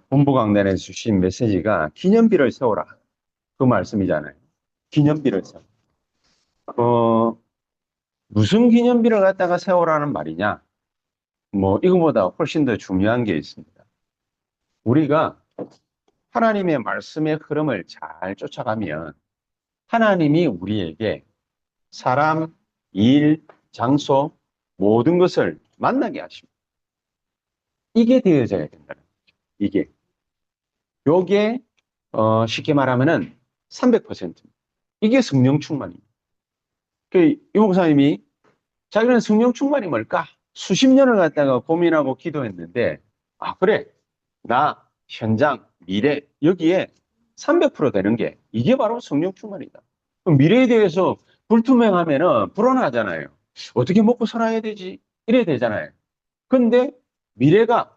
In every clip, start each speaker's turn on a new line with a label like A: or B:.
A: 본부 강단에 주신 메시지가 기념비를 세워라. 그 말씀이잖아요. 기념비를 세워. 어, 무슨 기념비를 갖다가 세워라는 말이냐? 뭐, 이거보다 훨씬 더 중요한 게 있습니다. 우리가 하나님의 말씀의 흐름을 잘 쫓아가면 하나님이 우리에게 사람, 일, 장소, 모든 것을 만나게 하십니다. 이게 되어져야 된다는 거죠. 이게. 요게, 쉽게 말하면은 300%입니다. 이게 성령 충만입니다. 이 목사님이 자기는 성령 충만이 뭘까? 수십 년을 갖다가 고민하고 기도했는데, 아, 그래. 나, 현장, 미래, 여기에 300% 되는 게, 이게 바로 성령 충만이다. 그럼 미래에 대해서 불투명하면은 불안하잖아요. 어떻게 먹고 살아야 되지? 이래야 되잖아요. 근데 미래가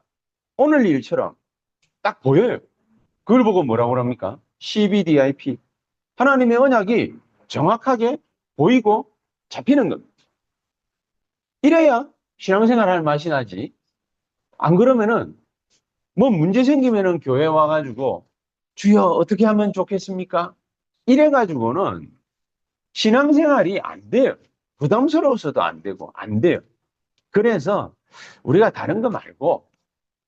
A: 오늘 일처럼 딱 보여요. 그걸 보고 뭐라고 합니까? CBDIP. 하나님의 언약이 정확하게 보이고 잡히는 겁니다. 이래야 신앙생활 할 맛이 나지. 안 그러면은 뭐 문제 생기면은 교회 와가지고 주여 어떻게 하면 좋겠습니까? 이래가지고는 신앙생활이 안 돼요. 부담스러워서도 안 되고 안 돼요. 그래서 우리가 다른 거 말고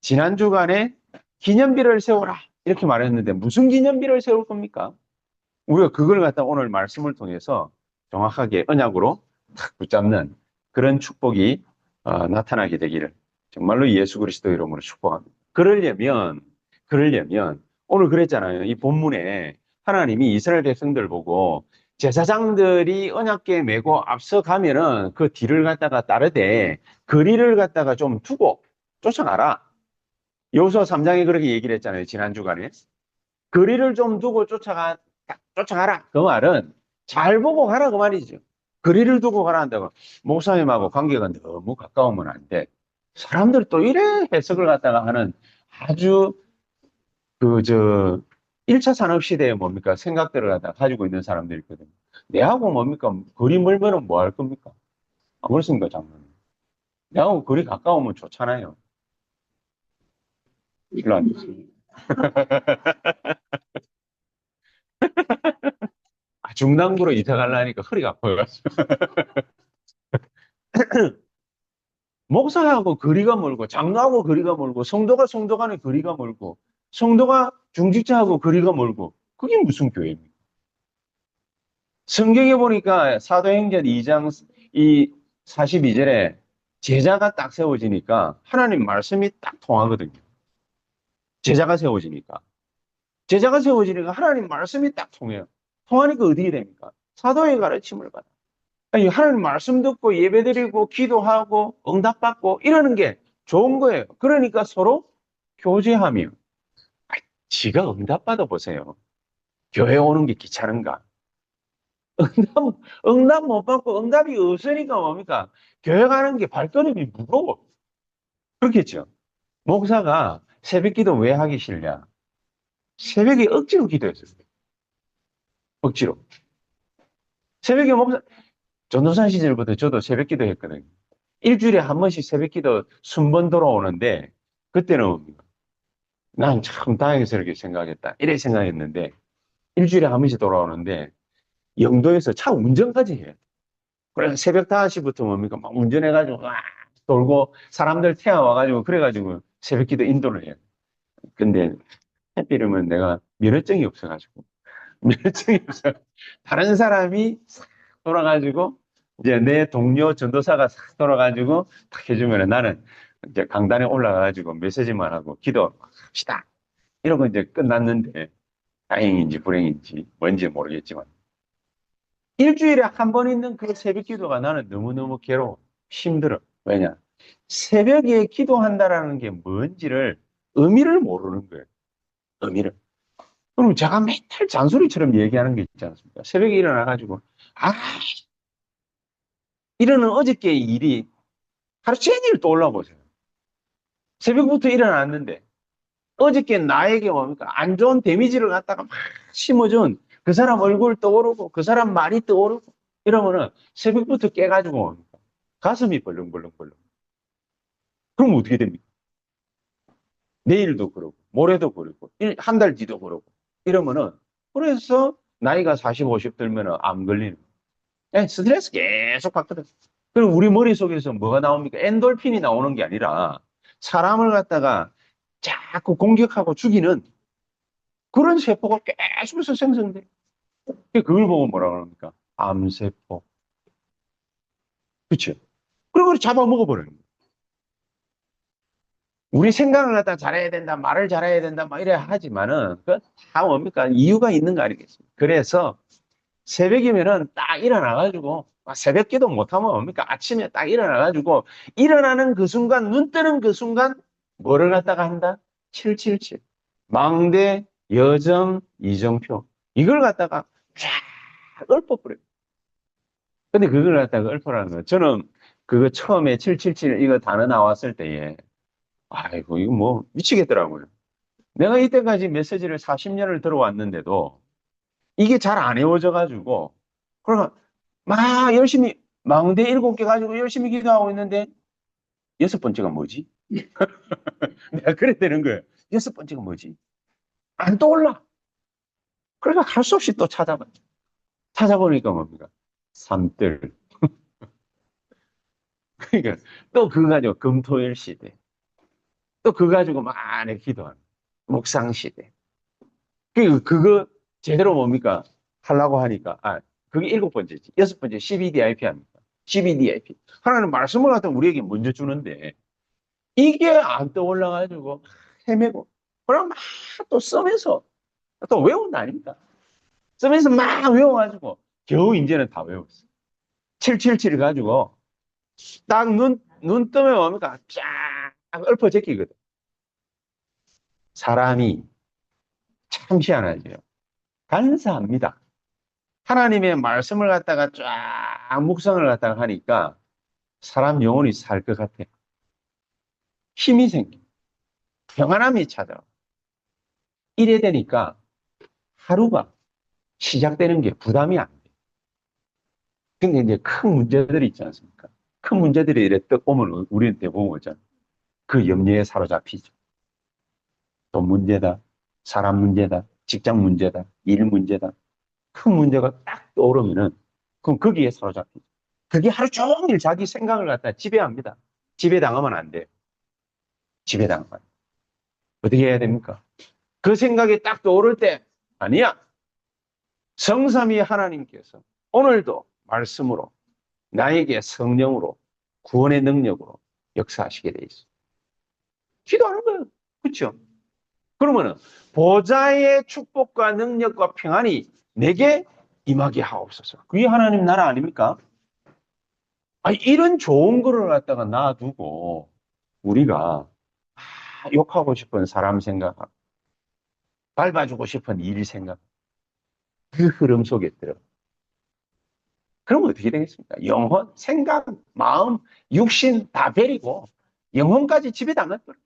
A: 지난 주간에 기념비를 세워라 이렇게 말했는데 무슨 기념비를 세울 겁니까? 우리가 그걸 갖다 오늘 말씀을 통해서 정확하게 언약으로 탁 붙잡는 그런 축복이 나타나게 되기를 정말로 예수 그리스도 이름으로 축복합니다. 그러려면 오늘 그랬잖아요. 이 본문에 하나님이 이스라엘 백성들 보고 제사장들이 언약궤 메고 앞서가면은 그 뒤를 갖다가 따르되 거리를 갖다가 좀 두고 쫓아가라. 여호수아 3장에 그렇게 얘기를 했잖아요. 지난 주간에. 거리를 좀 두고 쫓아가라. 그 말은 잘 보고 가라. 그 말이죠. 거리를 두고 가라 한다고. 목사님하고 관계가 너무 가까우면 안 돼. 사람들 또 이래 해석을 갖다가 하는 아주 그, 1차 산업시대에 뭡니까? 생각들을 갖다가 가지고 있는 사람들이 있거든요. 내하고 뭡니까? 거리 멀면은 뭐 할 겁니까? 안 그렇습니까, 장로님? 내하고 거리 가까우면 좋잖아요. 일로 앉으세요. 중남부로 이사 가려니까 허리가 아파가지고. 목사하고 거리가 멀고, 장로하고 거리가 멀고, 성도가 성도 간의 거리가 멀고, 성도가 중직자하고 거리가 멀고, 그게 무슨 교회입니까? 성경에 보니까 사도행전 2장 이 42절에 제자가 딱 세워지니까 하나님 말씀이 딱 통하거든요. 제자가 세워지니까. 제자가 세워지니까 하나님 말씀이 딱 통해요. 통하니까 어떻게 됩니까? 사도의 가르침을 받아. 아니, 하나님 말씀 듣고 예배드리고 기도하고 응답받고 이러는 게 좋은 거예요. 그러니까 서로 교제하며 지가 응답받아 보세요. 교회 오는 게 귀찮은가? 응답 못 받고 응답이 없으니까 뭡니까? 교회 가는 게 발걸음이 무거워. 그렇겠죠? 목사가 새벽 기도 왜 하기 싫냐? 새벽에 억지로 기도했어요. 억지로. 새벽에 목사, 전도사 시절부터 저도 새벽 기도 했거든요. 일주일에 한 번씩 새벽 기도 순번 돌아오는데, 그때는 뭡니까? 난 참 다행스럽게 생각했다. 이래 생각했는데, 일주일에 한 번씩 돌아오는데, 영도에서 차 운전까지 해요. 그래서 새벽 5시부터 뭡니까? 막 운전해가지고, 와, 돌고, 사람들 태워와가지고, 그래가지고, 새벽 기도 인도를 해요. 근데, 하필이면 내가 면허증이 없어가지고, 면허증이 없어. 다른 사람이 싹 돌아가지고, 이제 내 동료 전도사가 싹 돌아가지고, 탁 해주면 나는 이제 강단에 올라가가지고 메시지만 하고 기도합시다. 이러고 이제 끝났는데, 다행인지 불행인지 뭔지 모르겠지만, 일주일에 한 번 있는 그 새벽 기도가 나는 너무너무 괴로워. 힘들어. 왜냐? 새벽에 기도한다라는 게 뭔지를 의미를 모르는 거예요. 의미를. 그럼 제가 맨날 잔소리처럼 얘기하는 게 있지 않습니까? 새벽에 일어나가지고, 아, 이러는 어저께 일이 하루 종일 떠올라보세요. 새벽부터 일어났는데, 어저께 나에게 뭡니까? 안 좋은 데미지를 갖다가 막 심어준 그 사람 얼굴 떠오르고, 그 사람 말이 떠오르고, 이러면은 새벽부터 깨가지고 뭡니까? 가슴이 벌렁벌렁벌렁. 그럼 어떻게 됩니까? 내일도 그러고, 모레도 그러고, 한 달 뒤도 그러고, 이러면은, 그래서 나이가 40, 50 들면은 암 걸리는 거예요. 예, 스트레스 계속 받거든. 그럼 우리 머릿속에서 뭐가 나옵니까? 엔돌핀이 나오는 게 아니라 사람을 갖다가 자꾸 공격하고 죽이는 그런 세포가 계속해서 생성돼. 그걸 보고 뭐라 그럽니까? 암세포. 그렇죠? 그리고 잡아먹어버려요. 우리 생각을 갖다 잘해야 된다, 말을 잘해야 된다, 막 이래 하지만은, 그 다 뭡니까? 이유가 있는 거 아니겠습니까? 그래서 새벽이면은 딱 일어나가지고, 새벽 기도 못하면 뭡니까? 아침에 딱 일어나가지고, 일어나는 그 순간, 눈 뜨는 그 순간, 뭐를 갖다가 한다? 777. 망대, 여정, 이정표. 이걸 갖다가 쫙 읊어버려요. 근데 그걸 갖다가 읊어라는 거. 저는 그거 처음에 777 이거 단어 나왔을 때에, 아이고, 이거 뭐 미치겠더라고요. 내가 이때까지 메시지를 40년을 들어왔는데도 이게 잘 안 외워져가지고, 그러면 막 열심히, 망대 7개 가지고 열심히 기도하고 있는데, 여섯 번째가 뭐지? 내가 그래 되는 거예요. 여섯 번째가 뭐지? 안 떠올라. 그러니까 할 수 없이 또 찾아봐. 찾아보니까 뭡니까? 삼뜰. 그러니까 또 그거 가지고 금토일 시대. 또 그거 가지고 많이 기도하는. 묵상 시대. 그거 제대로 뭡니까? 하려고 하니까, 그게 일곱 번째지. 여섯 번째, CBDIP 합니까? CBDIP. 하나님 말씀을 갖다 우리에게 먼저 주는데, 이게 안 떠올라가지고, 헤매고, 그럼 막 또 써면서, 또 외운다 아닙니까? 써면서 막 외워가지고, 겨우 이제는 다 외웠어. 777 가지고, 딱 눈 뜨면 뭡니까? 쫙 엎어 제끼거든. 사람이 참 희한하죠. 간사합니다. 하나님의 말씀을 갖다가 쫙 묵상을 갖다가 하니까 사람 영혼이 살 것 같아. 힘이 생겨. 평안함이 찾아와. 이래 되니까 하루가 시작되는 게 부담이 안 돼. 근데 이제 큰 문제들이 있지 않습니까? 큰 문제들이 이래 떡 오면 우리는 대부분 오잖아. 그 염려에 사로잡히죠. 돈 문제다, 사람 문제다, 직장 문제다, 일 문제다. 큰 문제가 딱 떠오르면은 그럼 거기에 사로잡히죠. 그게 하루 종일 자기 생각을 갖다 지배합니다. 지배당하면 안 돼요. 지배당하면 안 돼요. 어떻게 해야 됩니까? 그 생각이 딱 떠오를 때, 아니야. 성삼위 하나님께서 오늘도 말씀으로 나에게 성령으로 구원의 능력으로 역사하시게 돼 있어. 기도하는 거예요. 그렇죠? 그러면은 보좌의 축복과 능력과 평안이 내게 임하게 하옵소서. 그게 하나님 나라 아닙니까? 이런 좋은 거를 갖다가 놔두고 우리가 욕하고 싶은 사람 생각하고 밟아주고 싶은 일 생각 그 흐름 속에 들어. 그러면 어떻게 되겠습니까? 영혼, 생각, 마음, 육신 다 버리고 영혼까지 지배당할 거예요.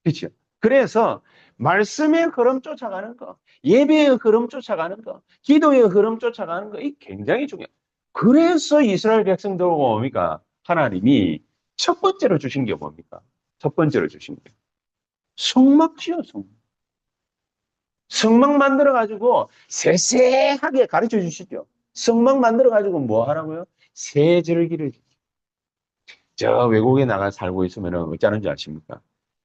A: 그렇죠? 그래서 말씀의 흐름 쫓아가는 거, 예배의 흐름 쫓아가는 거, 기도의 흐름 쫓아가는 거, 이 굉장히 중요해요. 그래서 이스라엘 백성들 뭡니까? 하나님이 첫 번째로 주신 게 뭡니까? 첫 번째로 주신 게 성막지요, 성막. 성막 만들어가지고 세세하게 가르쳐 주시죠. 성막 만들어가지고 뭐 하라고요? 세 절기를. 저 외국에 나가 살고 있으면 어쩌는 줄 아십니까?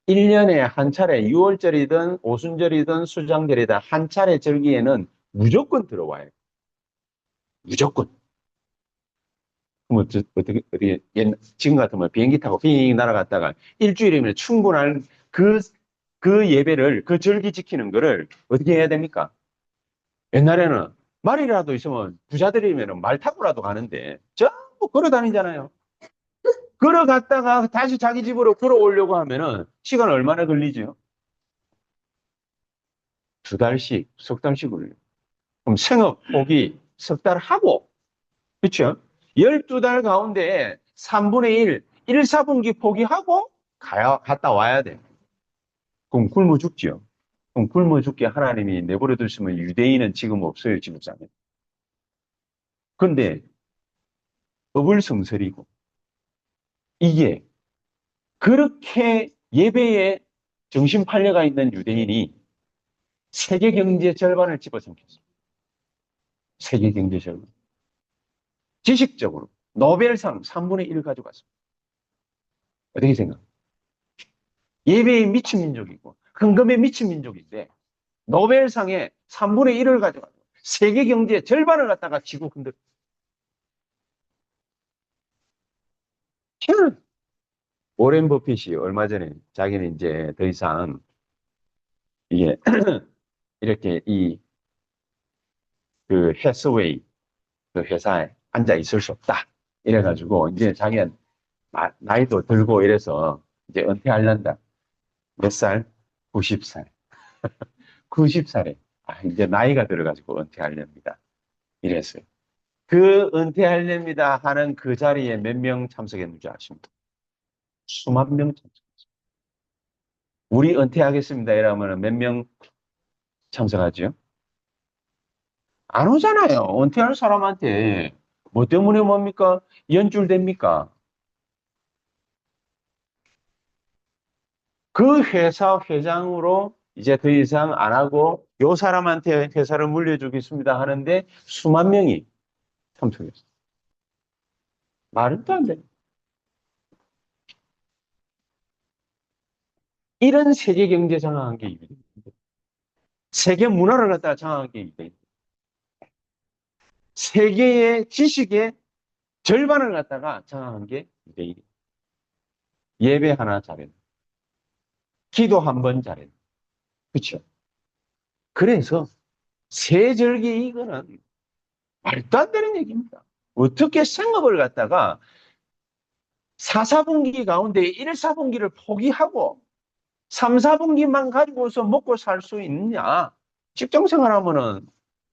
A: 1년에 한 차례 6월절이든 오순절이든 수장절이든 한 차례 절기에는 무조건 들어와요. 무조건. 그럼 어떻게, 지금 같으면 비행기 타고 빙 날아갔다가 일주일이면 충분한 그 예배를, 그 절기 지키는 거를 어떻게 해야 됩니까? 옛날에는 말이라도 있으면 부자들이면 말 타고라도 가는데 전부 걸어 다니잖아요. 걸어갔다가 다시 자기 집으로 걸어오려고 하면은 시간 얼마나 걸리죠? 두 달씩, 석 달씩 걸려요. 그럼 생업 포기 석 달 하고, 그렇죠? 12달 가운데 3분의 1, 1, 4분기 포기하고 갔다 와야 돼. 그럼 굶어 죽지요. 그럼 굶어 죽게 하나님이 내버려 두시면 유대인은 지금 없어요, 지구상에. 근데 어불성설이고 이게 그렇게 예배의 정신 팔려가 있는 유대인이 세계 경제의 절반을 집어삼켰습니다. 세계 경제 절반. 지식적으로 노벨상 3분의 1을 가져갔습니다. 어떻게 생각해요? 예배에 미친 민족이고 헌금에 미친 민족인데 노벨상의 3분의 1을 가져가고 세계 경제의 절반을 갖다가 지고 흔들. 오렌 버핏이 얼마 전에 자기는 이제 더 이상 이게 이렇게 그 해서웨이 그 회사에 앉아 있을 수 없다. 이래가지고 이제 자기가 나이도 들고 이래서 이제 은퇴하려다. 몇 살? 90살. 90살에 이제 나이가 들어가지고 은퇴하렵니다. 이랬어요. 그 은퇴하렵니다 하는 그 자리에 몇 명 참석했는지 아십니까? 수만 명 참석했어요. 우리 은퇴하겠습니다 이러면 몇 명 참석하죠? 안 오잖아요. 은퇴할 사람한테 뭐 때문에 뭡니까? 연줄됩니까? 그 회사 회장으로 이제 더 이상 안 하고 요 사람한테 회사를 물려주겠습니다 하는데 수만 명이 참석했어요. 말도 안 돼. 이런 세계 경제 장악한 게 유대인. 세계 문화를 갖다가 장악한 게 유대인. 세계의 지식의 절반을 갖다가 장악한 게 유대인. 예배 하나 잘했네. 기도 한 번 잘했네. 그렇죠? 그래서 세절기 이거는 말도 안 되는 얘기입니다. 어떻게 생업을 갖다가 4, 4분기 가운데 1, 4분기를 포기하고 3, 4분기만 가지고서 먹고 살 수 있느냐? 직장 생활하면은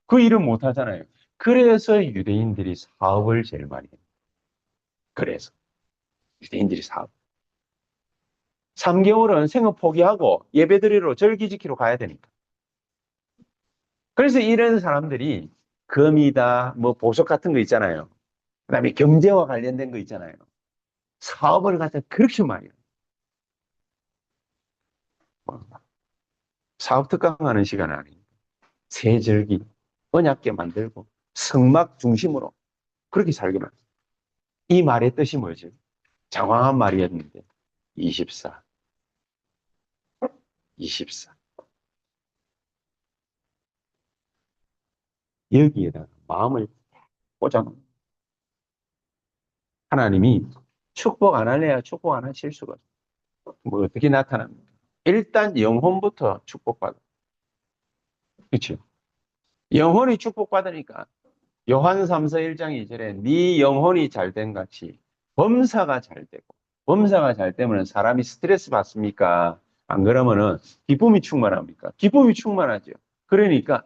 A: 그 일을 못 하잖아요. 그래서 유대인들이 사업을 제일 많이 해요. 그래서 유대인들이 사업. 3개월은 생업 포기하고 예배드리러 절기 지키러 가야 되니까. 그래서 이런 사람들이 금이다, 뭐 보석 같은 거 있잖아요. 그다음에 경제와 관련된 거 있잖아요. 사업을 갖다 그렇게 많이 해요. 사업 특강하는 시간은 아닙니다. 세절기, 언약궤 만들고 성막 중심으로 그렇게 살게 만듭니다. 이 말의 뜻이 뭐죠? 장황한 말이었는데 24, 24. 여기에다가 마음을 꽂아놓은 하나님이 축복 안 할래야 축복 안 하실 수가 없어요. 뭐 어떻게 나타납니까? 일단 영혼부터 축복받아. 그렇죠? 영혼이 축복받으니까 요한 3서 1장 2절에 네 영혼이 잘된 같이 범사가 잘 되고 범사가 잘 되면 사람이 스트레스 받습니까? 안 그러면은 기쁨이 충만합니까? 기쁨이 충만하죠. 그러니까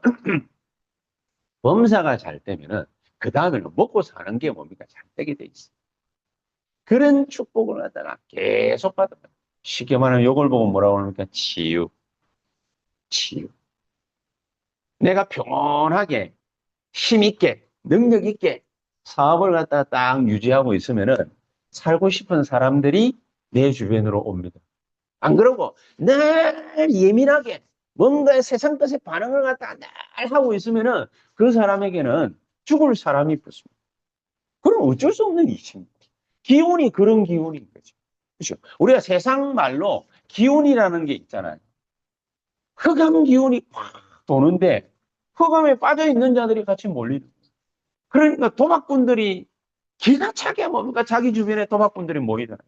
A: 범사가 잘 되면은 그 다음에는 먹고 사는 게 뭡니까? 잘 되게 돼 있어. 그런 축복을 갖다가 계속 받아요. 쉽게 말하면 요걸 보고 뭐라고 합니까? 치유. 치유. 내가 평온하게 힘있게 능력있게 사업을 갖다가 딱 유지하고 있으면은 살고 싶은 사람들이 내 주변으로 옵니다. 안 그러고 늘 예민하게 뭔가 세상 것에 반응을 갖다가 늘 하고 있으면은 그 사람에게는 죽을 사람이 붙습니다. 그럼 어쩔 수 없는 이치입니다. 기운이 그런 기운인 거죠. 그렇죠? 우리가 세상 말로 기운이라는 게 있잖아요. 흑암 기운이 팍 도는데 흑암에 빠져 있는 자들이 같이 몰리는. 그러니까 도박꾼들이 기가 차게 뭡니까? 자기 주변에 도박꾼들이 모이잖아요.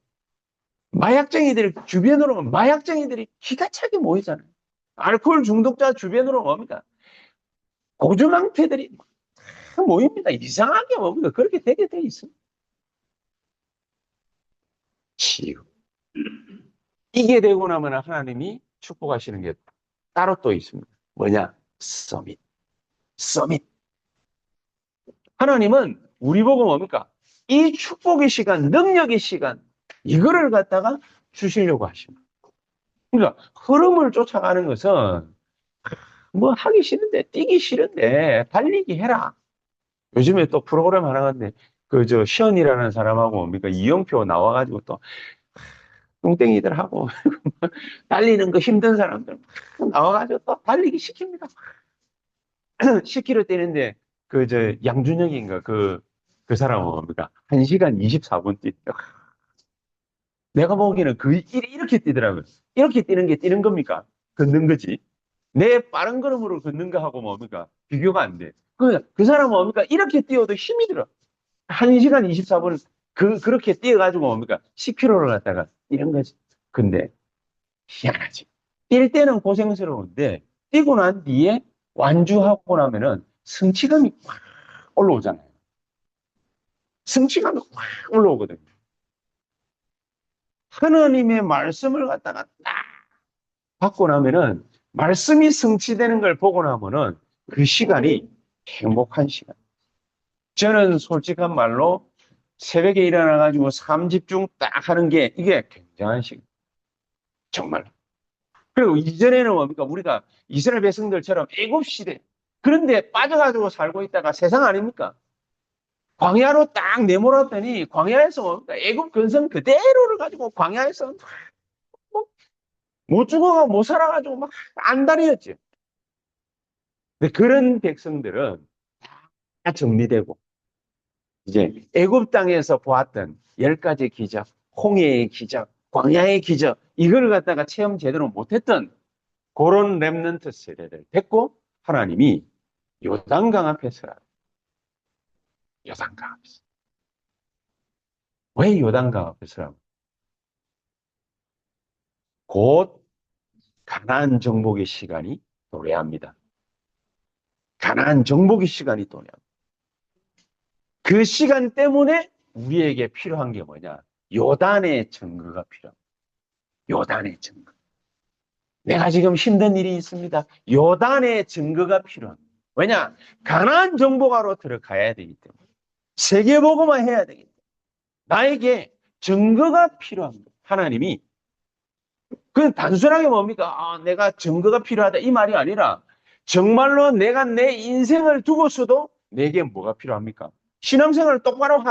A: 마약쟁이들 주변으로 마약쟁이들이 기가 차게 모이잖아요. 알코올 중독자 주변으로 뭡니까? 고주망태들이 모입니다. 이상하게 뭡니까? 그렇게 되게 돼 있습니다. 치유. 이게 되고 나면 하나님이 축복하시는 게 따로 또 있습니다. 뭐냐? 서밋. 서밋. 하나님은 우리 보고 뭡니까? 이 축복의 시간, 능력의 시간, 이거를 갖다가 주시려고 하십니다. 그러니까 흐름을 쫓아가는 것은 뭐 하기 싫은데, 뛰기 싫은데, 달리기 해라. 요즘에 또 프로그램 하나 갔는데, 시연이라는 사람하고 뭡니까? 이영표 나와가지고 또 뚱땡이들하고 달리는 거 힘든 사람들 나와가지고 또 달리기 시킵니다. 10km 뛰는데 양준혁인가 그 사람은 뭡니까? 1시간 24분 뛰다. 내가 보기에는 이렇게 뛰더라고요. 이렇게 뛰는 게 뛰는 겁니까? 걷는 거지. 내 빠른 걸음으로 걷는 거하고 뭡니까? 비교가 안 돼. 그 사람은 뭡니까? 이렇게 뛰어도 힘이 들어. 1시간 24분 그렇게 뛰어가지고 뭡니까? 10km를 갖다가 뛰는 거지. 근데 희한하지. 뛸 때는 고생스러운데 뛰고 난 뒤에 완주하고 나면은 성취감이 확 올라오잖아요. 성취감이 확 올라오거든요. 하나님의 말씀을 갖다가 딱 받고 나면은 말씀이 성취되는 걸 보고 나면은 그 시간이 행복한 시간. 저는 솔직한 말로 새벽에 일어나가지고 삼집중 딱 하는 게 이게 굉장한 시간. 정말. 그리고 이전에는 뭡니까? 우리가 이스라엘 백성들처럼 애굽 시대. 그런데 빠져가지고 살고 있다가 세상 아닙니까? 광야로 딱 내몰았더니 광야에서 뭡니까? 애굽 근성 그대로를 가지고 광야에서 못 죽어가 못 살아가지고 막 안달이었지. 근데 그런 백성들은 다 정리되고 이제 애굽 땅에서 보았던 10가지 기적, 홍해의 기적, 광야의 기적 이걸 갖다가 체험 제대로 못했던 그런 렘넌트 세대들 됐고 하나님이 요단강 앞에 서라. 요단강 앞에서. 왜 요단강 앞에 서라? 곧 가나안 정복의 시간이 도래합니다. 가나안 정복의 시간이 도래합니다. 그 시간 때문에 우리에게 필요한 게 뭐냐? 요단의 증거가 필요합니다. 요단의 증거. 내가 지금 힘든 일이 있습니다. 요단의 증거가 필요합니다. 왜냐? 가나안 정복하러 들어가야 되기 때문에. 세계복음화 해야 되기 때문에. 나에게 증거가 필요합니다. 하나님이. 그건 단순하게 뭡니까? 내가 증거가 필요하다 이 말이 아니라 정말로 내가 내 인생을 두고서도 내게 뭐가 필요합니까? 신앙생활을 똑바로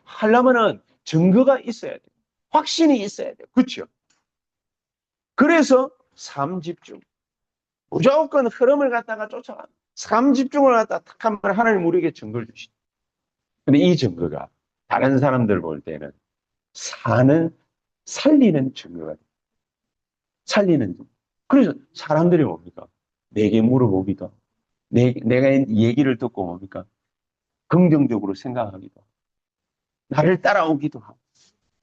A: 하려면은 증거가 있어야 돼요. 확신이 있어야 돼요. 그렇죠? 그래서 삶집중. 무조건 흐름을 갖다가 쫓아가. 삶집중을 갖다가 탁 하면 하나님 우리에게 증거를 주시죠. 근데 이 증거가 다른 사람들 볼 때는 살리는 증거가 돼요. 살리는 증거. 그래서 사람들이 뭡니까? 내게 물어보기도 하고, 내가 얘기를 듣고 뭡니까? 긍정적으로 생각하기도 하고, 나를 따라오기도 하고.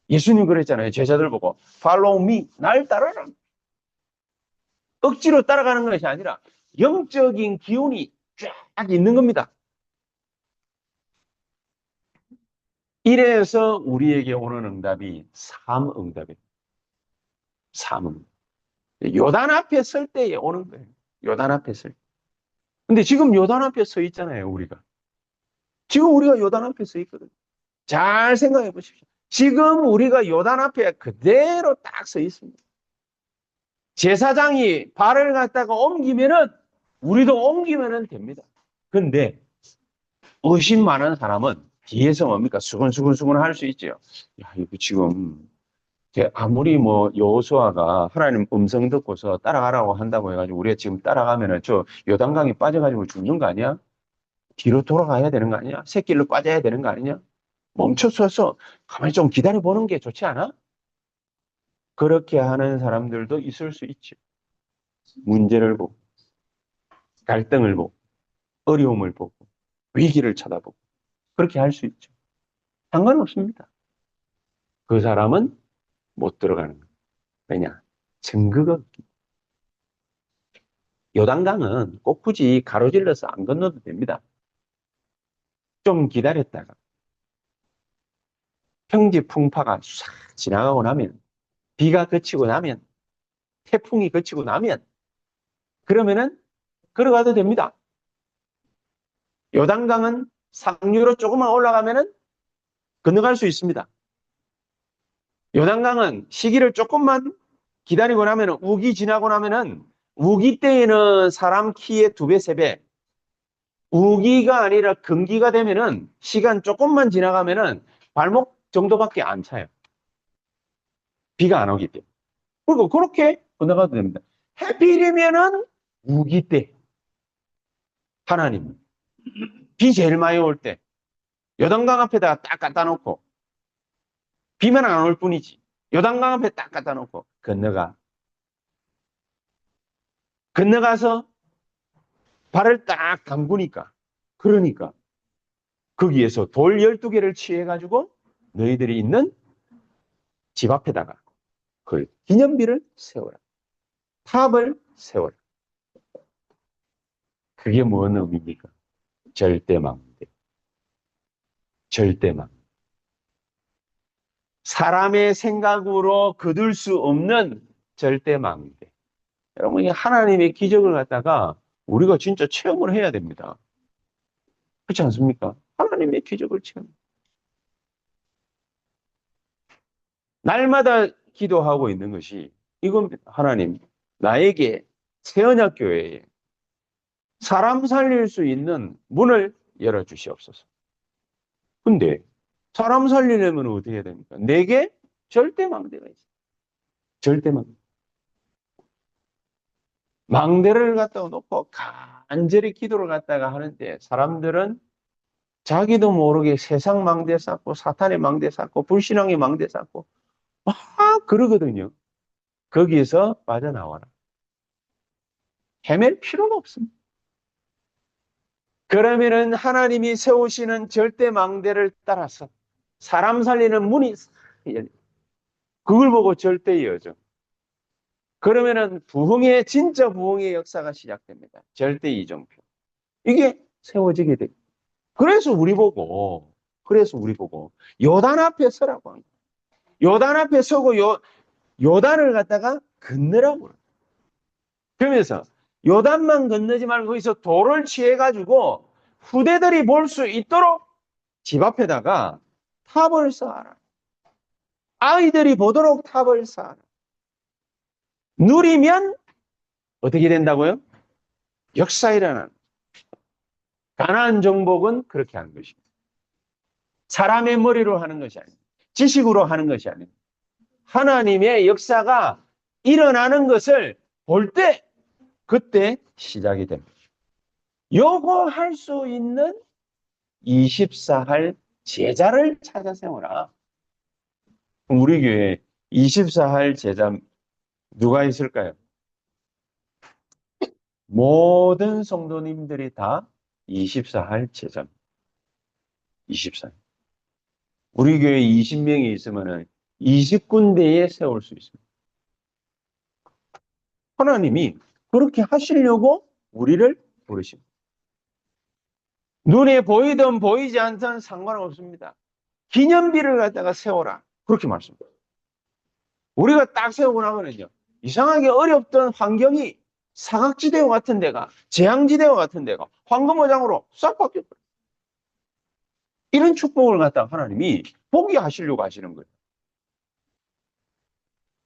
A: 예수님 그랬잖아요. 제자들 보고 Follow me. 날 따라라. 억지로 따라가는 것이 아니라 영적인 기운이 쫙 있는 겁니다. 이래서 우리에게 오는 응답이 삶응답이에요. 삶응. 요단 앞에 설 때에 오는 거예요. 요단 앞에 설 때. 근데 지금 요단 앞에 서 있잖아요, 우리가. 지금 우리가 요단 앞에 서 있거든요. 잘 생각해 보십시오. 지금 우리가 요단 앞에 그대로 딱 서 있습니다. 제사장이 발을 갖다가 옮기면은 우리도 옮기면은 됩니다. 근데 의심 많은 사람은 뒤에서 뭡니까? 수근수근수근 할 수 있죠. 야, 이거 지금 아무리 뭐 여호수아가 하나님 음성 듣고서 따라가라고 한다고 해가지고 우리가 지금 따라가면은 저 요단강에 빠져가지고 죽는 거 아니야? 뒤로 돌아가야 되는 거 아니야? 새길로 빠져야 되는 거 아니냐? 멈춰서서 가만히 좀 기다려 보는 게 좋지 않아? 그렇게 하는 사람들도 있을 수 있죠. 문제를 보고, 갈등을 보고, 어려움을 보고, 위기를 쳐다보고, 그렇게 할 수 있죠. 상관없습니다. 그 사람은 못 들어가는 거예요. 왜냐? 증거가 없기. 요단강은 꼭 굳이 가로질러서 안 건너도 됩니다. 좀 기다렸다가 평지풍파가 싹 지나가고 나면, 비가 그치고 나면, 태풍이 그치고 나면, 그러면은 걸어가도 됩니다. 요단강은 상류로 조금만 올라가면은 건너갈 수 있습니다. 요단강은 시기를 조금만 기다리고 나면은 우기 지나고 나면은 우기 때에는 사람 키의 2배, 3배. 우기가 아니라 건기가 되면은 시간 조금만 지나가면은 발목 정도밖에 안 차요. 비가 안 오기 때문에. 그리고 그렇게 건너가도 됩니다. 해필이면은 우기 때, 하나님, 비 제일 많이 올 때, 요단강 앞에다가 딱 갖다 놓고, 비만 안 올 뿐이지. 요단강 앞에 딱 갖다 놓고, 건너가서 발을 딱 담그니까, 그러니까, 거기에서 돌 12개를 취해가지고, 너희들이 있는 집 앞에다가, 그 기념비를 세워라. 탑을 세워라. 그게 뭔 의미입니까? 절대망대. 절대망대. 사람의 생각으로 거둘 수 없는 절대망대. 여러분, 이 하나님의 기적을 갖다가 우리가 진짜 체험을 해야 됩니다. 그렇지 않습니까? 하나님의 기적을 체험. 날마다 기도하고 있는 것이 이건 하나님, 나에게 새언약교회에 사람 살릴 수 있는 문을 열어주시옵소서. 근데 사람 살리려면 어떻게 해야 됩니까? 내게 절대망대가 있어요. 절대망대. 망대를 갖다가 놓고 간절히 기도를 갖다가 하는데 사람들은 자기도 모르게 세상 망대 쌓고 사탄의 망대 쌓고 불신앙의 망대 쌓고 막 그러거든요. 거기에서 빠져나와라. 헤맬 필요가 없습니다. 그러면은 하나님이 세우시는 절대망대를 따라서 사람 살리는 문이 열립니다. 그걸 보고 절대이어죠. 그러면은 진짜 부흥의 역사가 시작됩니다. 절대 이정표. 이게 세워지게 됩니다. 그래서 우리 보고 요단 앞에 서라고 합니다. 요단 앞에 서고 요단을 갖다가 건너라고. 그러면서 요단만 건너지 말고 거기서 돌을 취해가지고 후대들이 볼 수 있도록 집 앞에다가 탑을 쌓아라. 아이들이 보도록 탑을 쌓아라. 누리면 어떻게 된다고요? 역사 일어나는. 가나안 정복은 그렇게 하는 것입니다. 사람의 머리로 하는 것이 아닙니다. 지식으로 하는 것이 아닙니다. 하나님의 역사가 일어나는 것을 볼 때, 그때 시작이 됩니다. 요거 할 수 있는 24할 제자를 찾아 세워라. 우리 교회에 24할 제자 누가 있을까요? 모든 성도님들이 다 24할 제자입니다. 24. 우리 교회에 20명이 있으면 20군데에 세울 수 있습니다. 하나님이 그렇게 하시려고 우리를 부르십니다. 눈에 보이든 보이지 않든 상관없습니다. 기념비를 갖다가 세워라. 그렇게 말씀합니다. 우리가 딱 세우고 나면은요, 이상하게 어렵던 환경이 사각지대와 같은 데가, 재앙지대와 같은 데가 황금어장으로 싹 바뀌어버려요. 이런 축복을 갖다가 하나님이 보게 하시려고 하시는 거예요.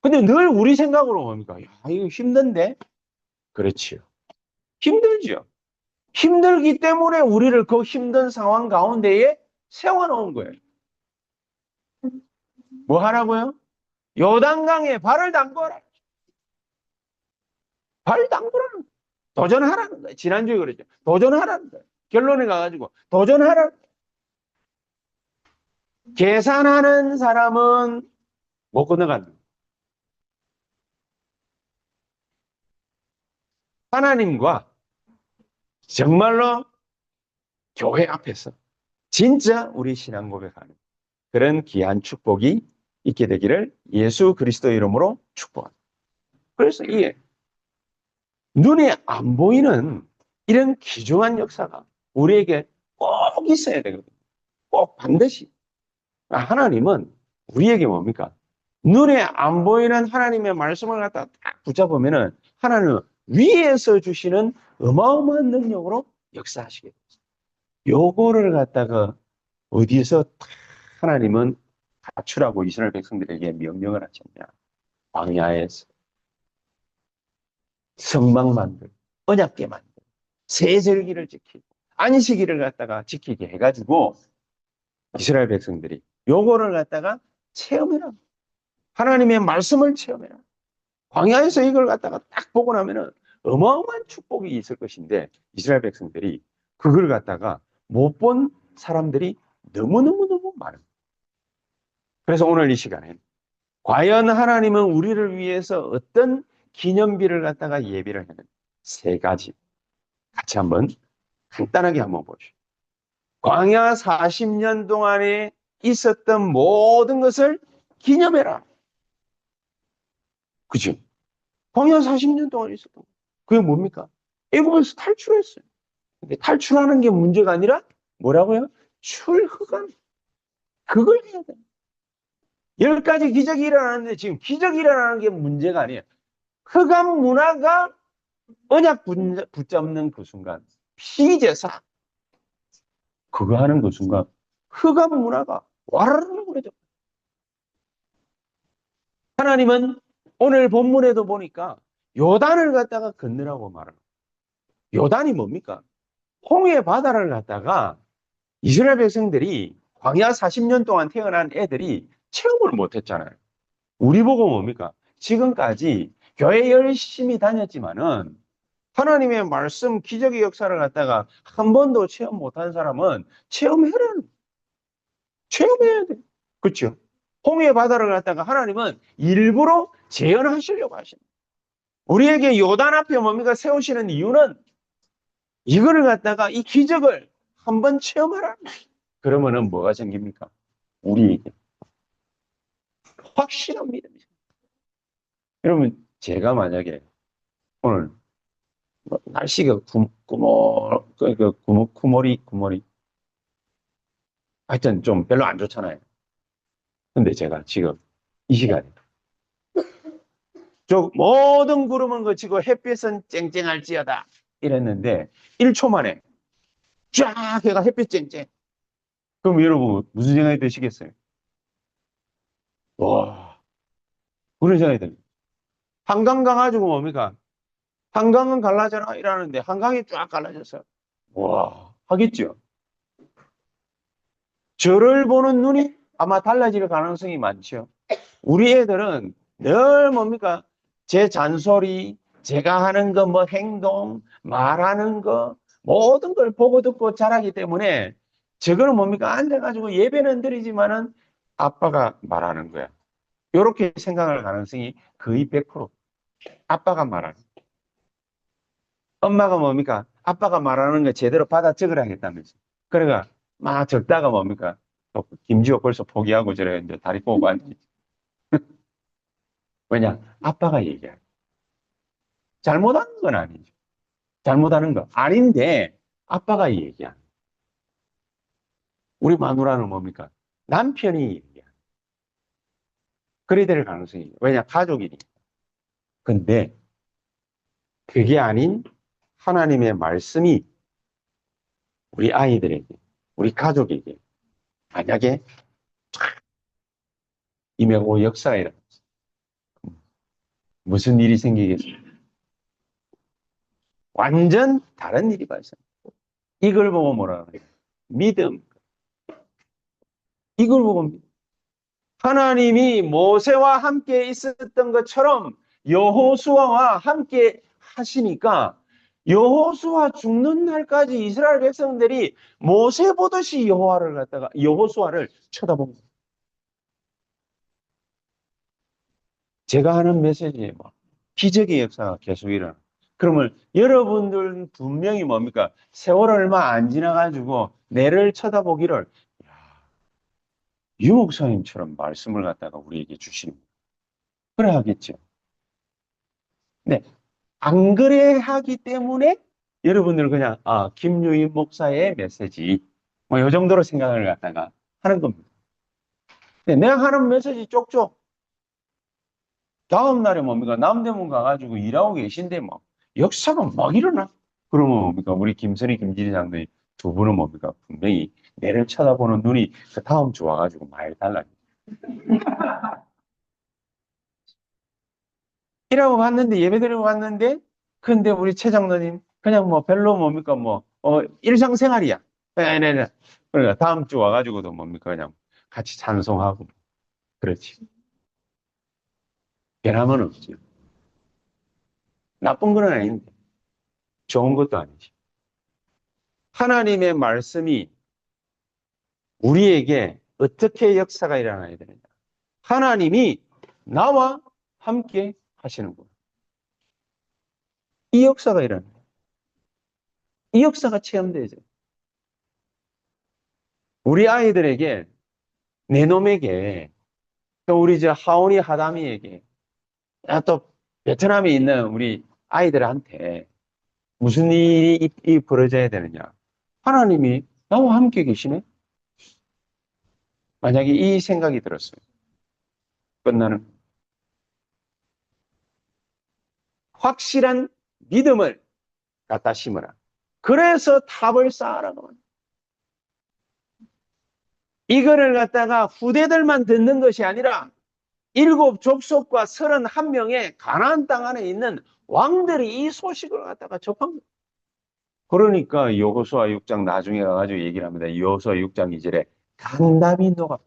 A: 근데 늘 우리 생각으로 뭡니까? 야, 이거 힘든데? 그렇지요. 힘들지요. 힘들기 때문에 우리를 그 힘든 상황 가운데에 세워놓은 거예요. 뭐 하라고요? 요단강에 발을 담궈라. 발 담그라는 거예요. 도전하라는 거예요. 지난주에 그랬죠. 도전하라는 거예요. 결론에 가가지고 도전하라. 계산하는 사람은 못 건너간다. 하나님과 정말로 교회 앞에서 진짜 우리 신앙 고백하는 그런 귀한 축복이 있게 되기를 예수 그리스도 이름으로 축복합니다. 그래서 이게 눈에 안 보이는 이런 귀중한 역사가 우리에게 꼭 있어야 되거든요. 꼭 반드시. 하나님은 우리에게 뭡니까? 눈에 안 보이는 하나님의 말씀을 갖다 딱 붙잡으면은 하나님은 위에서 주시는 어마어마한 능력으로 역사하시게 됩니다. 요거를 갖다가 어디에서 하나님은 갖추라고 이스라엘 백성들에게 명령을 하셨냐? 광야에서 성막 만들고 언약궤 만들고 세절기를 지키고 안식일을 갖다가 지키게 해가지고 이스라엘 백성들이 요거를 갖다가 체험해라. 하나님의 말씀을 체험해라. 광야에서 이걸 갖다가 딱 보고 나면은 어마어마한 축복이 있을 것인데 이스라엘 백성들이 그걸 갖다가 못 본 사람들이 너무너무너무 많은. 그래서 오늘 이 시간에 과연 하나님은 우리를 위해서 어떤 기념비를 갖다가 예비를 하는 세 가지 같이 한번 간단하게 한번 보시죠. 광야 40년 동안에 있었던 모든 것을 기념해라. 그죠? 광야 40년 동안 있었던 거. 그게 뭡니까? 애굽에서 탈출했어요. 근데 탈출하는 게 문제가 아니라 뭐라고요? 출흑한. 그걸 해야 돼. 10가지 기적이 일어나는데 지금 기적이 일어나는 게 문제가 아니에요. 흑암 문화가 언약 붙잡는 그 순간, 피제사, 그거 하는 그 순간, 흑암 문화가 와르르 그래져. 하나님은 오늘 본문에도 보니까 요단을 갖다가 건너라고 말하는. 요단이 뭡니까? 홍해 바다를 갖다가 이스라엘 백성들이 광야 40년 동안 태어난 애들이 체험을 못했잖아요. 우리 보고 뭡니까? 지금까지 교회 열심히 다녔지만은 하나님의 말씀, 기적의 역사를 갖다가 한 번도 체험 못한 사람은 체험해야 돼. 그렇죠? 홍해 바다를 갖다가 하나님은 일부러 재현하시려고 하십니다. 우리에게 요단 앞에 뭡니까? 세우시는 이유는 이거를 갖다가 이 기적을 한번 체험하라. 그러면은 뭐가 생깁니까? 우리에게 확실한 믿음이. 여러분, 제가 만약에 오늘 날씨가 구모리 하여튼 좀 별로 안 좋잖아요. 근데 제가 지금 이 시간에 저 모든 구름은 그치고 햇빛은 쨍쨍할지어다 이랬는데 1초 만에 쫙 해가 햇빛 쨍쨍. 그럼 여러분 무슨 생각이 드시겠어요? 와, 그런 생각이 듭니다. 한강 가가지고 뭡니까? 한강은 갈라져라 이러는데 한강이 쫙 갈라졌어요. 와, 하겠죠. 저를 보는 눈이 아마 달라질 가능성이 많죠. 우리 애들은 늘 뭡니까? 제 잔소리, 제가 하는 거, 뭐 행동, 말하는 거, 모든 걸 보고 듣고 자라기 때문에 저거는 뭡니까? 앉아가지고 예배는 드리지만은 아빠가 말하는 거야. 이렇게 생각할 가능성이 거의 100%. 아빠가 말하는. 엄마가 뭡니까? 아빠가 말하는 거 제대로 받아 적으라겠다면서. 그러니까 막 적다가 뭡니까? 또 김지호 벌써 포기하고 저래 이제 다리 꼬고 앉지. 왜냐? 아빠가 얘기해. 잘못하는 건 아니죠. 잘못하는 거 아닌데 아빠가 얘기한. 우리 마누라는 뭡니까? 남편이 얘기한. 그래야 될 가능성이. 왜냐? 가족이니까. 근데 그게 아닌 하나님의 말씀이 우리 아이들에게, 우리 가족에게 만약에 임하고 역사가 일어났어. 무슨 일이 생기겠어요? 완전 다른 일이 발생. 이걸 보고 뭐라 그래요? 믿음. 이걸 보고 믿음. 하나님이 모세와 함께 있었던 것처럼 여호수아와 함께 하시니까 여호수아 죽는 날까지 이스라엘 백성들이 모세 보듯이 여호수아를 쳐다본 거예요. 제가 하는 메시지에 뭐 기적의 역사가 계속 일어나. 그러면 여러분들 분명히 뭡니까? 세월 얼마 안 지나가지고 내를 쳐다보기를 유 목사님처럼 말씀을 갖다가 우리에게 주시는 거예요. 그래 하겠죠. 네. 안 그래 하기 때문에 여러분들 그냥 김유인 목사의 메시지 뭐 이 정도로 생각을 갖다가 하는 겁니다. 네, 내가 하는 메시지 쪽쪽 다음 날에 뭡니까? 남대문 가가지고 일하고 계신데 뭐 역사가 막 일어나. 그러면 뭡니까? 우리 김선희, 김진희 장로님 두 분은 뭡니까? 분명히 내를 쳐다보는 눈이 그 다음 주 와가지고 많이 달라요. 일하고 왔는데 예배드리고 왔는데 근데 우리 최 장로님 그냥 뭐 별로 뭡니까? 뭐 일상생활이야. 네네네. 그러니까 다음 주 와가지고도 뭡니까? 그냥 같이 찬송하고 그렇지. 변함은 없죠. 나쁜 건 아닌데 좋은 것도 아니죠. 하나님의 말씀이 우리에게 어떻게 역사가 일어나야 되느냐. 하나님이 나와 함께 하시는구나. 이 역사가 일어나요. 이 역사가 체험되죠. 우리 아이들에게, 내 놈에게, 또 우리 하온이 하담이에게, 또 베트남에 있는 우리 아이들한테 무슨 일이 벌어져야 되느냐. 하나님이 나와 함께 계시네? 만약에 이 생각이 들었어요. 끝나는 확실한 믿음을 갖다 심으라. 그래서 탑을 쌓으라고. 이거를 갖다가 후대들만 듣는 것이 아니라 7족속과 31명의 가나안 땅 안에 있는 왕들이 이 소식을 갖다가 접한 거예요. 그러니까 여호수아 6장 나중에 가가지고 얘기를 합니다. 여호수아 6장 2절에 간담이 녹았다.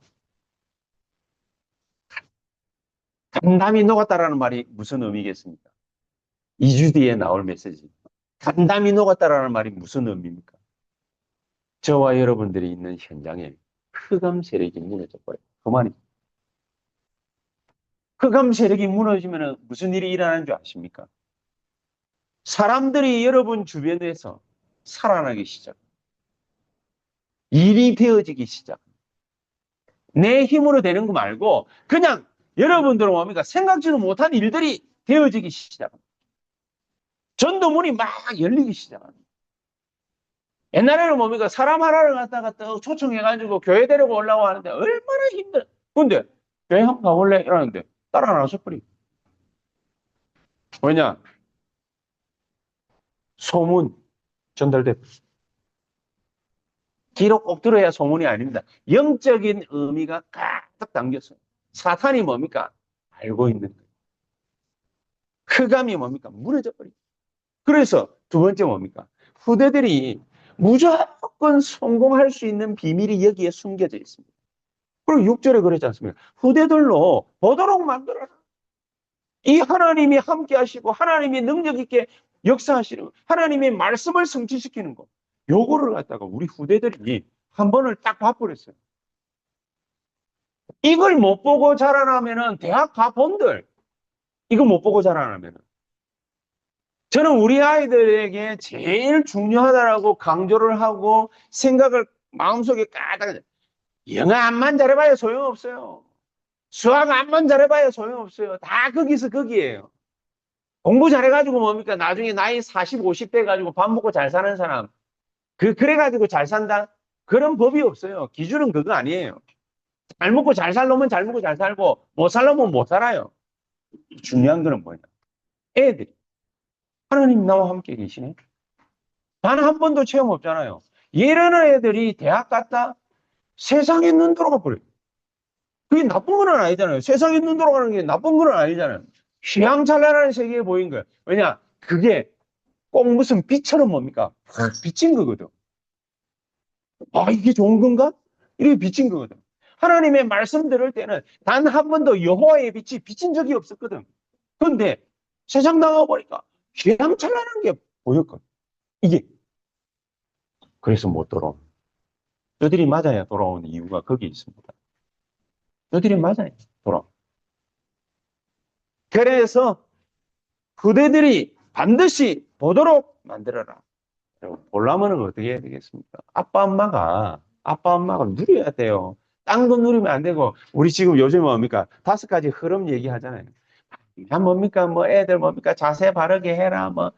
A: 간담이 녹았다라는 말이 무슨 의미겠습니까? 2주 뒤에 나올 메시지. 간담이 녹았다라는 말이 무슨 의미입니까? 저와 여러분들이 있는 현장에 흑암 세력이 무너져버려요. 그 말이. 흑암 세력이 무너지면 무슨 일이 일어나는 줄 아십니까? 사람들이 여러분 주변에서 살아나기 시작. 일이 되어지기 시작. 내 힘으로 되는 거 말고 그냥 여러분들은 뭡니까? 생각지도 못한 일들이 되어지기 시작합니다. 전도문이 막 열리기 시작합니다. 옛날에는 뭡니까? 사람 하나를 갖다가 또 초청해가지고 교회 데리고 올라고 하는데 얼마나 힘들어. 근데 교회 한번 가볼래? 이러는데 따라 나와서 버리. 왜냐? 소문 전달돼. 기록 꼭 들어야 소문이 아닙니다. 영적인 의미가 가득 담겼어요. 사탄이 뭡니까? 알고 있는 거예요. 흑암이 뭡니까? 무너져 버리죠. 그래서 두 번째 뭡니까? 후대들이 무조건 성공할 수 있는 비밀이 여기에 숨겨져 있습니다. 그리고 6절에 그러지 않습니까? 후대들로 보도록 만들어라. 이 하나님이 함께 하시고 하나님이 능력 있게 역사하시는 거, 하나님의 말씀을 성취시키는 거, 요거를 갖다가 우리 후대들이 한 번을 딱 봐버렸어요. 이걸 못 보고 자라나면은 대학 가본들 이거 못 보고 자라나면은 저는 우리 아이들에게 제일 중요하다라고 강조를 하고 생각을 마음속에 까다가 영어 암만 잘해봐야 소용없어요. 수학 암만 잘해봐야 소용없어요. 다 거기서 거기에요. 공부 잘해가지고 뭡니까? 나중에 나이 40, 50대 가지고 밥 먹고 잘 사는 사람. 그래가지고 잘 산다? 그런 법이 없어요. 기준은 그거 아니에요. 잘 먹고 잘 살려면 잘 먹고 잘 살고, 못 살려면 못 살아요. 중요한 거는 뭐냐? 애들이. 하나님 나와 함께 계시네? 단 한 번도 체험 없잖아요. 이러는 애들이 대학 갔다 세상에 눈 돌아가 버려요. 그게 나쁜 건 아니잖아요. 세상에 눈 돌아가는 게 나쁜 건 아니잖아요. 휘황찬란한 세계에 보인 거예요. 왜냐? 그게 꼭 무슨 빛처럼 뭡니까? 비친 거거든. 아, 이게 좋은 건가? 이렇게 비친 거거든. 하나님의 말씀 들을 때는 단 한 번도 여호와의 빛이 비친 적이 없었거든. 그런데 세상 나가보니까 휘황찬란한 게 보였거든. 이게. 그래서 못 돌아온. 너들이 맞아야 돌아온 이유가 거기 있습니다. 너들이 맞아야 돌아온. 그래서 후대들이 반드시 보도록 만들어라. 보려면 어떻게 해야 되겠습니까? 아빠, 엄마가 누려야 돼요. 딴 거 누리면 안 되고, 우리 지금 요즘 뭡니까? 5가지 흐름 얘기하잖아요. 뭡니까? 뭐 애들 뭡니까? 자세 바르게 해라. 뭐,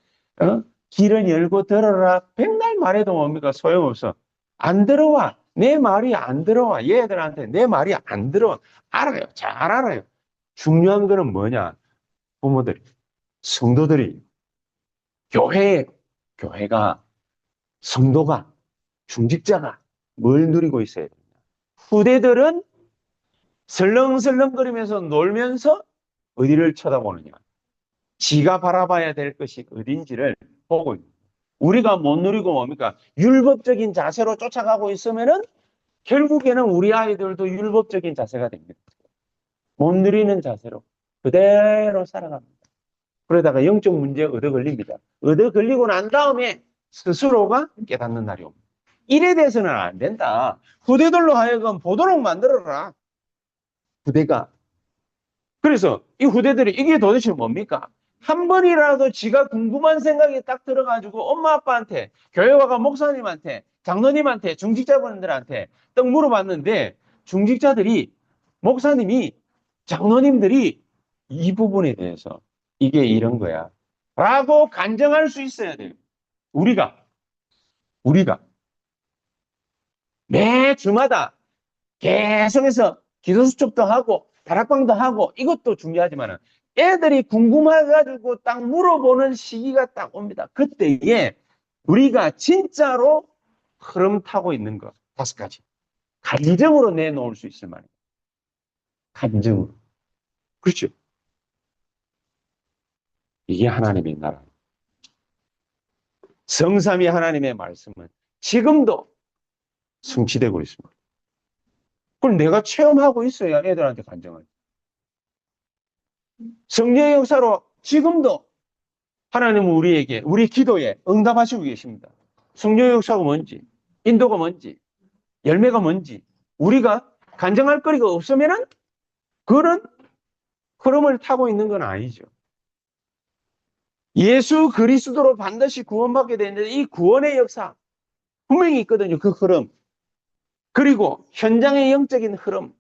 A: 길을 열고 들어라. 백날 말해도 뭡니까? 소용없어. 안 들어와. 내 말이 안 들어와. 얘들한테 내 말이 안 들어와. 알아요. 잘 알아요. 중요한 거는 뭐냐? 부모들이, 성도들이, 교회가, 성도가, 중직자가 뭘 누리고 있어야 되냐. 후대들은 설렁설렁거리면서 놀면서 어디를 쳐다보느냐. 지가 바라봐야 될 것이 어딘지를 보고 있는. 우리가 못 누리고 뭡니까? 율법적인 자세로 쫓아가고 있으면은 결국에는 우리 아이들도 율법적인 자세가 됩니다. 못 누리는 자세로. 그대로 살아갑니다. 그러다가 영적 문제에 얻어 걸립니다. 얻어 걸리고 난 다음에 스스로가 깨닫는 날이 옵니다. 이래 돼서는 안 된다. 후대들로 하여금 보도록 만들어라. 후대가. 그래서 이 후대들이 이게 도대체 뭡니까? 한 번이라도 지가 궁금한 생각이 딱 들어가지고 엄마 아빠한테, 교회와가 목사님한테, 장로님한테, 중직자분들한테 딱 물어봤는데 중직자들이, 목사님이, 장로님들이 이 부분에 대해서 이게 이런 거야 라고 간증할 수 있어야 돼요. 우리가 매 주마다 계속해서 기도 수첩도 하고 다락방도 하고 이것도 중요하지만 애들이 궁금해가지고 딱 물어보는 시기가 딱 옵니다. 그때에 우리가 진짜로 흐름 타고 있는 것 5가지 간증으로 내놓을 수 있을 만해요. 간증으로. 그렇죠. 이게 하나님의 나라. 성삼위 하나님의 말씀은 지금도 성취되고 있습니다. 그걸 내가 체험하고 있어야 애들한테 간증을. 성령의 역사로 지금도 하나님은 우리에게, 우리 기도에 응답하시고 계십니다. 성령의 역사가 뭔지, 인도가 뭔지, 열매가 뭔지, 우리가 간증할 거리가 없으면은 그런 흐름을 타고 있는 건 아니죠. 예수 그리스도로 반드시 구원받게 되는데 이 구원의 역사 분명히 있거든요. 그 흐름. 그리고 현장의 영적인 흐름.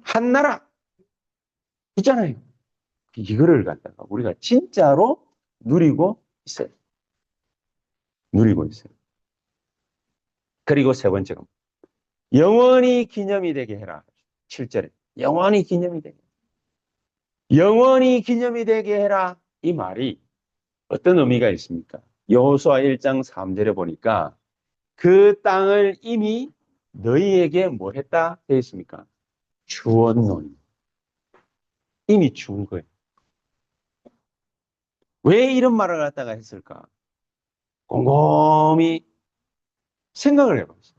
A: 한 나라 있잖아요. 이거를 갖다가 우리가 진짜로 누리고 있어요. 누리고 있어요. 그리고 세 번째가 영원히 기념이 되게 해라. 7절에 영원히 기념이 되게. 영원히 기념이 되게 해라. 이 말이 어떤 의미가 있습니까? 여호수아 1장 3절에 보니까 그 땅을 이미 너희에게 뭐 했다 되어 있습니까? 주었노니. 이미 준 거예요. 왜 이런 말을 갖다가 했을까? 곰곰이 생각을 해봤어요.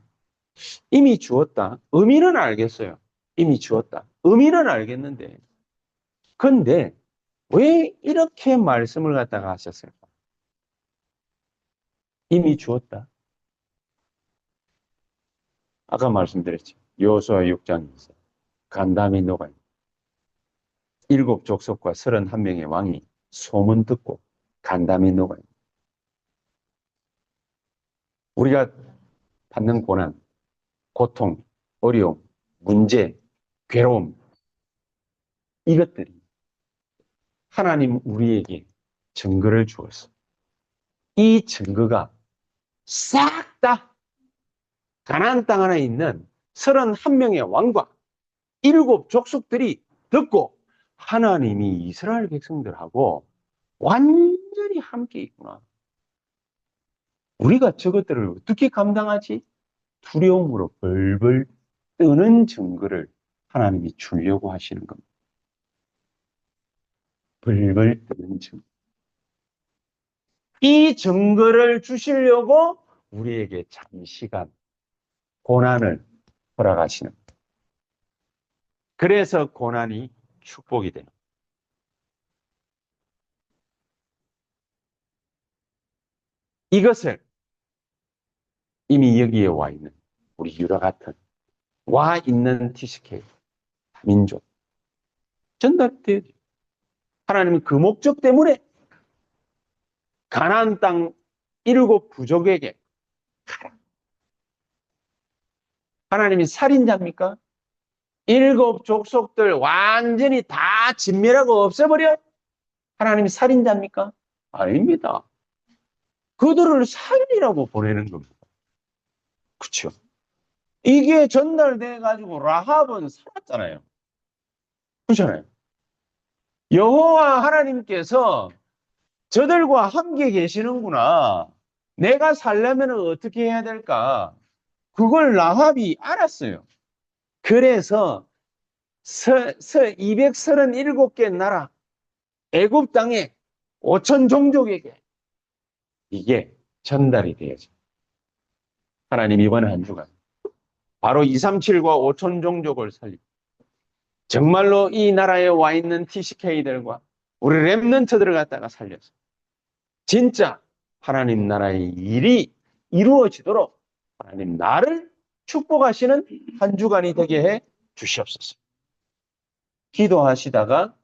A: 이미 주었다. 의미는 알겠어요. 이미 주었다. 의미는 알겠는데. 근데 왜 이렇게 말씀을 갖다가 하셨을까? 이미 주었다. 아까 말씀드렸죠. 여호수아 6장에서 간담이 녹아 있는 7족속과 31명의 왕이 소문 듣고 간담이 녹아 있는 우리가 받는 고난, 고통, 어려움, 문제, 괴로움 이것들이 하나님 우리에게 증거를 주었어. 이 증거가 싹 다 가나안 땅 안에 있는 31명의 왕과 7족속들이 듣고 하나님이 이스라엘 백성들하고 완전히 함께 있구나. 우리가 저것들을 어떻게 감당하지? 두려움으로 벌벌 뜨는 증거를 하나님이 주려고 하시는 겁니다. 벌벌 뜨는 증거. 이 증거를 주시려고 우리에게 장시간 고난을 허락하시는 겁니다. 그래서 고난이 축복이 되는 겁니다. 이것을 이미 여기에 와 있는 우리 유라 같은 와 있는 TCK 민족 전달돼야 돼요. 하나님은 그 목적 때문에 가나안 땅 7부족에게 가라. 하나님이 살인자입니까? 7족속들 완전히 다 진멸하고 없애버려? 하나님이 살인자입니까? 아닙니다. 그들을 살리라고 보내는 겁니다. 그렇죠? 이게 전달돼 가지고 라합은 살았잖아요. 그렇잖아요. 여호와 하나님께서 저들과 함께 계시는구나. 내가 살려면 어떻게 해야 될까? 그걸 라합이 알았어요. 그래서 237개 나라 애굽 땅에 5천 종족에게 이게 전달이 되어져. 하나님 이번 한 주간 바로 237과 5천 종족을 살리고 정말로 이 나라에 와 있는 TCK들과 우리 렘넌트들을 갖다가 살려서 진짜 하나님 나라의 일이 이루어지도록 하나님 나를 축복하시는 한 주간이 되게 해 주시옵소서. 기도하시다가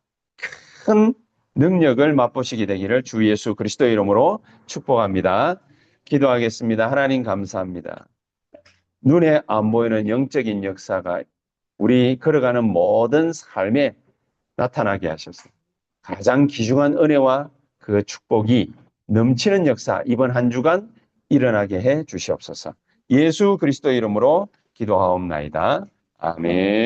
A: 큰 능력을 맛보시게 되기를 주 예수 그리스도의 이름으로 축복합니다. 기도하겠습니다. 하나님 감사합니다. 눈에 안 보이는 영적인 역사가 우리 걸어가는 모든 삶에 나타나게 하셔서 가장 귀중한 은혜와 그 축복이 넘치는 역사 이번 한 주간 일어나게 해 주시옵소서. 예수 그리스도의 이름으로 기도하옵나이다. 아멘.